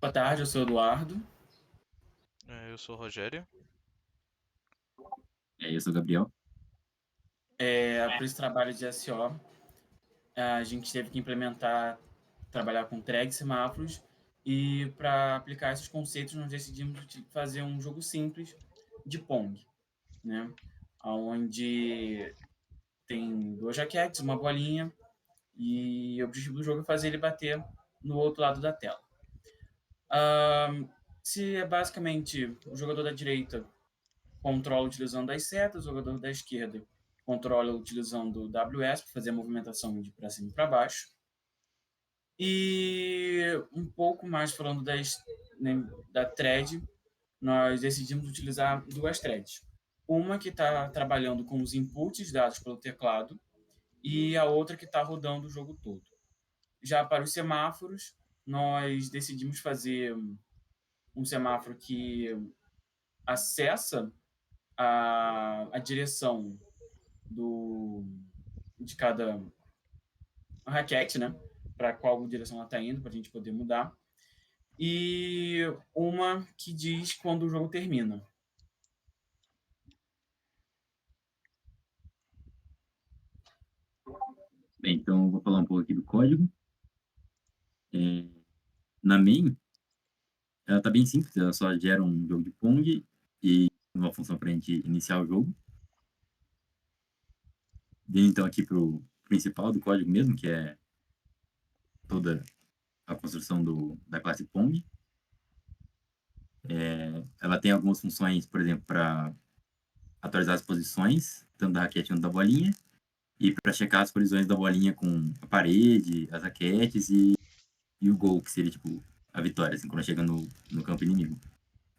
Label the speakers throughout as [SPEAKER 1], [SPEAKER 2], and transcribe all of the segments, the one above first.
[SPEAKER 1] Boa tarde, eu sou o Eduardo.
[SPEAKER 2] Eu sou o Rogério.
[SPEAKER 3] Eu sou o Gabriel.
[SPEAKER 1] Para esse trabalho de SO, a gente teve que trabalhar com tag semáforos, e para aplicar esses conceitos, nós decidimos fazer um jogo simples de Pong, né? Onde tem duas raquetes, uma bolinha, e o objetivo do jogo é fazer ele bater no outro lado da tela. Se é basicamente o jogador da direita controla utilizando as setas, o jogador da esquerda controla utilizando o WS para fazer a movimentação de para cima e para baixo. E um pouco mais falando da thread, nós decidimos utilizar duas threads. Uma que está trabalhando com os inputs dados pelo teclado e a outra que está rodando o jogo todo. Já para os semáforos, nós decidimos fazer um semáforo que acessa a direção de cada raquete, né? Para qual direção ela está indo, para a gente poder mudar. E uma que diz quando o jogo termina.
[SPEAKER 3] Bem, então eu vou falar um pouco aqui do código. Na main, ela tá bem simples, ela só gera um jogo de Pong e uma função para a gente iniciar o jogo. Vindo então aqui para o principal do código mesmo, que é toda a construção da classe Pong. Ela tem algumas funções, por exemplo, para atualizar as posições, tanto da raquete quanto da bolinha, e para checar as colisões da bolinha com a parede, as raquetes e o gol, que seria tipo a vitória, assim, quando chega no campo inimigo.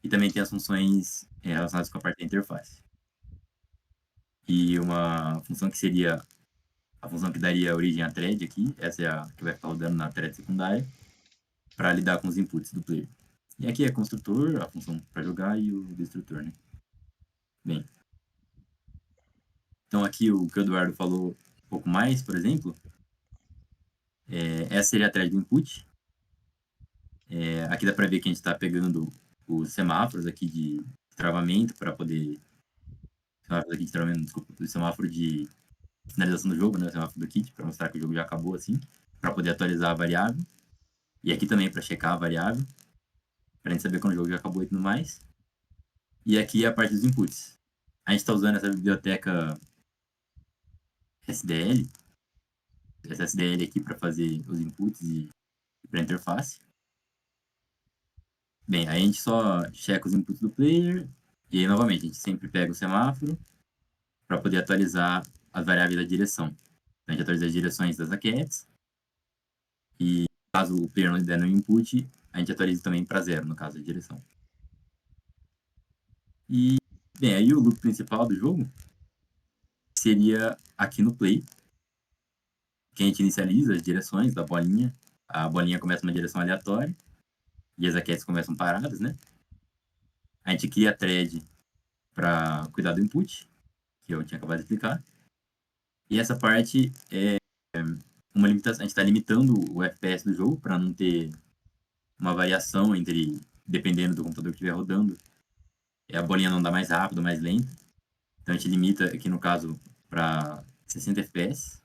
[SPEAKER 3] E também tem as funções relacionadas com a parte da interface. E uma função que seria a função que daria origem à thread aqui, essa é a que vai ficar rodando na thread secundária, para lidar com os inputs do player. E aqui é construtor, a função para jogar, e o destrutor, né? Bem, então aqui o que o Eduardo falou um pouco mais, por exemplo, essa seria a thread do input. Aqui dá para ver que a gente está pegando os semáforos aqui de travamento para poder semáforo aqui de travamento, desculpa, o semáforo de finalização do jogo, né, o semáforo do kit, para mostrar que o jogo já acabou assim, para poder atualizar a variável. E aqui também para checar a variável, para a gente saber quando o jogo já acabou e tudo mais. E aqui é a parte dos inputs. A gente está usando essa biblioteca SDL, essa SDL aqui para fazer os inputs e para a interface. Bem, aí a gente só checa os inputs do player, e aí, novamente, a gente sempre pega o semáforo para poder atualizar as variáveis da direção. Então, a gente atualiza as direções das raquetes, e caso o player não der no input, a gente atualiza também para zero, no caso da direção. E, bem, aí o loop principal do jogo seria aqui no play, que a gente inicializa as direções da bolinha. A bolinha começa uma direção aleatória, e as raquetes começam paradas, né? A gente cria a thread para cuidar do input, que eu tinha acabado de explicar. E essa parte é uma limitação, a gente está limitando o FPS do jogo para não ter uma variação entre, dependendo do computador que estiver rodando, a bolinha não dá mais rápido, mais lento. Então a gente limita aqui no caso para 60 FPS.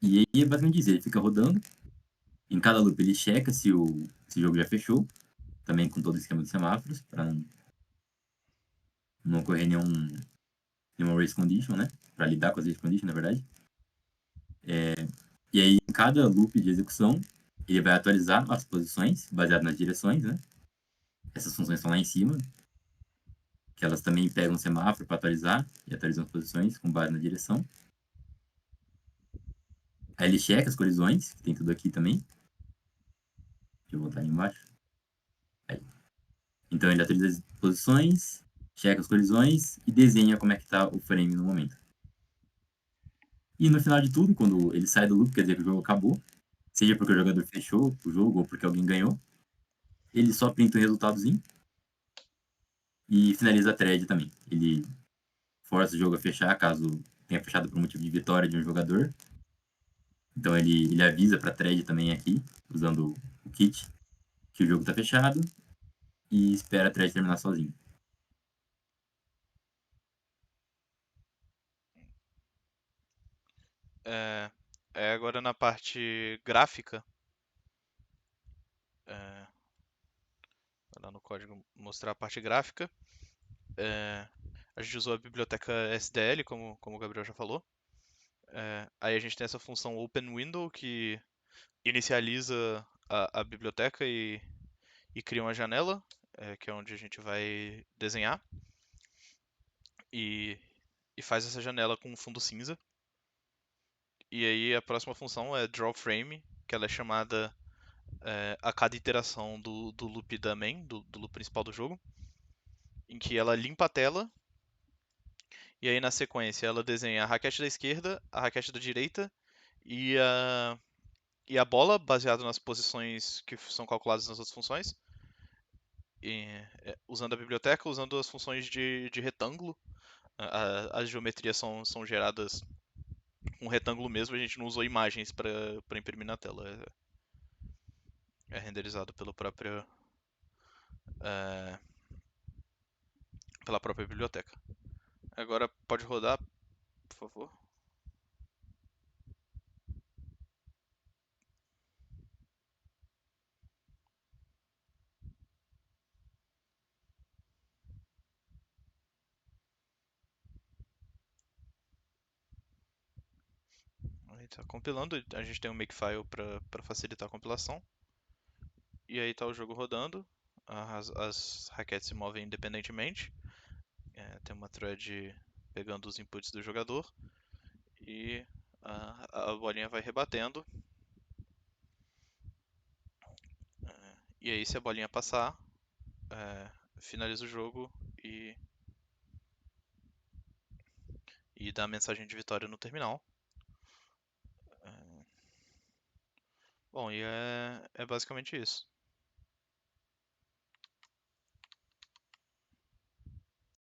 [SPEAKER 3] E aí é basicamente isso, ele fica rodando. Em cada loop ele checa se o jogo já fechou, também com todo o esquema de semáforos, para não ocorrer nenhuma race condition, né? Para lidar com as race conditions, na verdade. E aí, em cada loop de execução, ele vai atualizar as posições, baseado nas direções, né? Essas funções estão lá em cima, que elas também pegam o semáforo para atualizar e atualizam as posições com base na direção. Aí ele checa as colisões, que tem tudo aqui também. Deixa eu voltar ali embaixo. Aí. Então ele atualiza as posições, checa as colisões e desenha como é que está o frame no momento. E no final de tudo, quando ele sai do loop, quer dizer que o jogo acabou, seja porque o jogador fechou o jogo ou porque alguém ganhou, ele só printa o resultadozinho e finaliza a thread também. Ele força o jogo a fechar, caso tenha fechado por motivo de vitória de um jogador, Então ele avisa para a thread também aqui, usando o kit, que o jogo está fechado e espera a thread terminar sozinho.
[SPEAKER 2] Agora na parte gráfica, lá no código mostrar a parte gráfica, a gente usou a biblioteca SDL, como o Gabriel já falou. Aí a gente tem essa função Open Window que inicializa a biblioteca e cria uma janela, que é onde a gente vai desenhar, e faz essa janela com um fundo cinza. E aí a próxima função é Draw Frame, que ela é chamada a cada iteração do loop da main, do loop principal do jogo, em que ela limpa a tela, e aí na sequência ela desenha a raquete da esquerda, a raquete da direita e a bola, baseado nas posições que são calculadas nas outras funções, e, usando a biblioteca, usando as funções de retângulo. As geometrias são geradas com retângulo mesmo, a gente não usou imagens para imprimir na tela. É renderizado é, pela própria biblioteca. Agora pode rodar, por favor. Aí está compilando, a gente tem um makefile para facilitar a compilação. E aí está o jogo rodando, as raquetes se movem independentemente. Tem uma thread pegando os inputs do jogador e a bolinha vai rebatendo. E aí, se a bolinha passar, finaliza o jogo e dá a mensagem de vitória no terminal. Bom, e é basicamente isso.